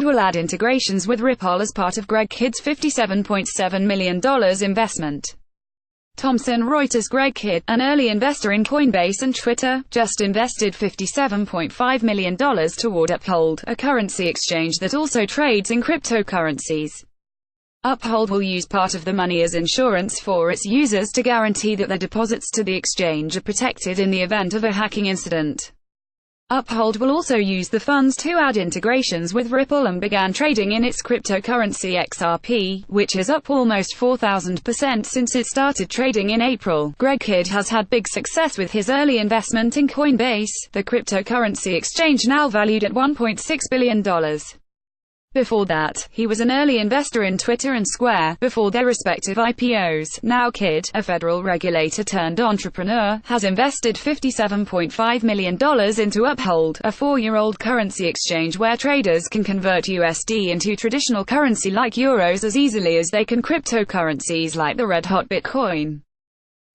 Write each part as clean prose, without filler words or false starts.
will add integrations with Ripple as part of Greg Kidd's $57.7 million investment. Thomson Reuters. Greg Kidd, an early investor in Coinbase and Twitter, just invested $57.5 million toward Uphold, a currency exchange that also trades in cryptocurrencies. Uphold will use part of the money as insurance for its users to guarantee that their deposits to the exchange are protected in the event of a hacking incident. Uphold will also use the funds to add integrations with Ripple and began trading in its cryptocurrency XRP, which is up almost 4,000% since it started trading in April. Greg Kidd has had big success with his early investment in Coinbase, the cryptocurrency exchange now valued at $1.6 billion. Before that, he was an early investor in Twitter and Square, before their respective IPOs. Now Kidd, a federal regulator turned entrepreneur, has invested $57.5 million into Uphold, a 4-year-old currency exchange where traders can convert USD into traditional currency like euros as easily as they can cryptocurrencies like the red-hot Bitcoin.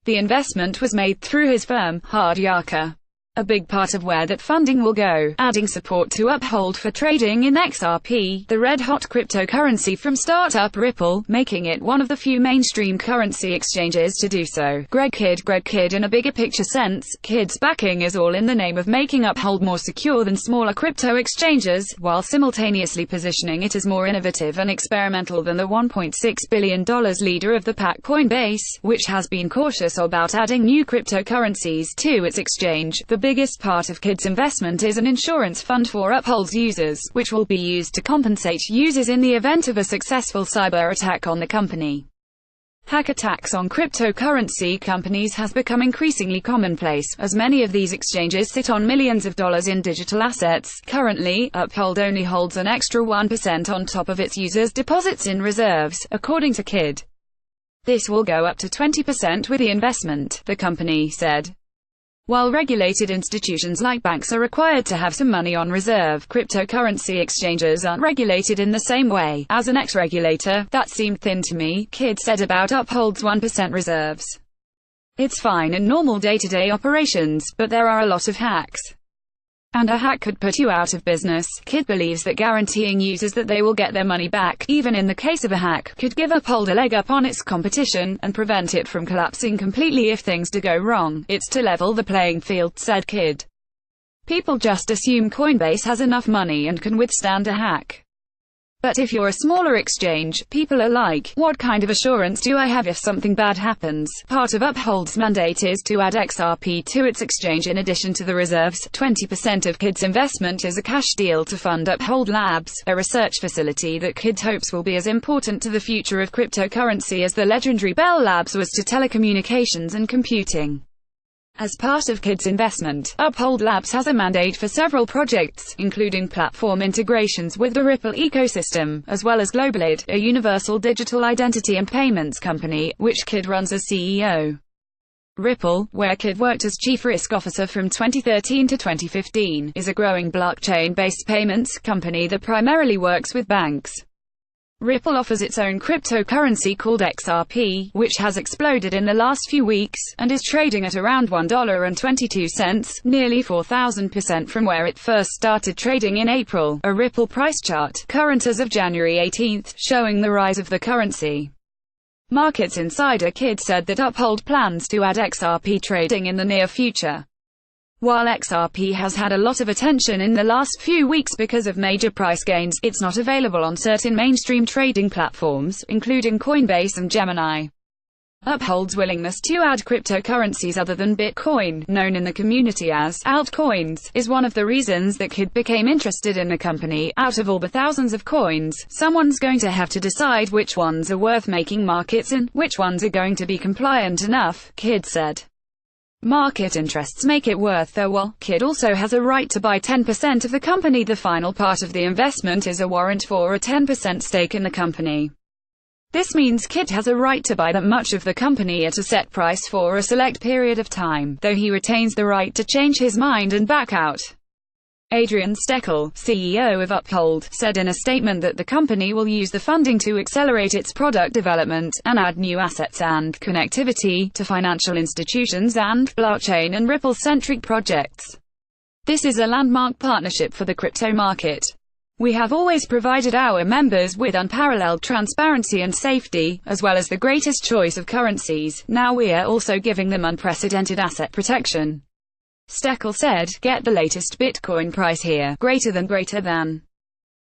The investment was made through his firm, Hard Yarka. A big part of where that funding will go, adding support to Uphold for trading in XRP, the red-hot cryptocurrency from startup Ripple, making it one of the few mainstream currency exchanges to do so. Greg Kidd. In a bigger picture sense, Kidd's backing is all in the name of making Uphold more secure than smaller crypto exchanges, while simultaneously positioning it as more innovative and experimental than the $1.6 billion leader of the pack Coinbase, which has been cautious about adding new cryptocurrencies to its exchange. The biggest part of Kidd's investment is an insurance fund for Uphold's users, which will be used to compensate users in the event of a successful cyber attack on the company. Hack attacks on cryptocurrency companies has become increasingly commonplace, as many of these exchanges sit on millions of dollars in digital assets. Currently, Uphold only holds an extra 1% on top of its users' deposits in reserves, according to Kidd. This will go up to 20% with the investment, the company said. While regulated institutions like banks are required to have some money on reserve, cryptocurrency exchanges aren't regulated in the same way. As an ex-regulator, that seemed thin to me, Kidd said about Uphold's 1% reserves. It's fine in normal day-to-day operations, but there are a lot of hacks. And a hack could put you out of business. Kidd believes that guaranteeing users that they will get their money back, even in the case of a hack, could give Uphold a leg up on its competition, and prevent it from collapsing completely if things do go wrong. It's to level the playing field, said Kidd. People just assume Coinbase has enough money and can withstand a hack. But if you're a smaller exchange, people are like, what kind of assurance do I have if something bad happens? Part of Uphold's mandate is to add XRP to its exchange in addition to the reserves. 20% of Kidd's investment is a cash deal to fund Uphold Labs, a research facility that Kidd hopes will be as important to the future of cryptocurrency as the legendary Bell Labs was to telecommunications and computing. As part of Kidd's investment, Uphold Labs has a mandate for several projects, including platform integrations with the Ripple ecosystem, as well as Globalid, a universal digital identity and payments company, which Kidd runs as CEO. Ripple, where Kidd worked as chief risk officer from 2013 to 2015, is a growing blockchain-based payments company that primarily works with banks. Ripple offers its own cryptocurrency called XRP, which has exploded in the last few weeks, and is trading at around $1.22, nearly 4,000% from where it first started trading in April. A Ripple price chart, current as of January 18, showing the rise of the currency. Markets insider Kidd said that Uphold plans to add XRP trading in the near future. While XRP has had a lot of attention in the last few weeks because of major price gains, it's not available on certain mainstream trading platforms, including Coinbase and Gemini. Uphold's willingness to add cryptocurrencies other than Bitcoin, known in the community as altcoins, is one of the reasons that Kidd became interested in the company. Out of all the thousands of coins, someone's going to have to decide which ones are worth making markets in, which ones are going to be compliant enough, Kidd said. Market interests make it worth their while. Kidd also has a right to buy 10% of the company. The final part of the investment is a warrant for a 10% stake in the company. This means Kidd has a right to buy that much of the company at a set price for a select period of time, though he retains the right to change his mind and back out. Adrian Steckel, CEO of Uphold, said in a statement that the company will use the funding to accelerate its product development, and add new assets and connectivity to financial institutions and blockchain and Ripple-centric projects. This is a landmark partnership for the crypto market. We have always provided our members with unparalleled transparency and safety, as well as the greatest choice of currencies. Now we are also giving them unprecedented asset protection." Steckel said, "Get the latest Bitcoin price here. Greater than.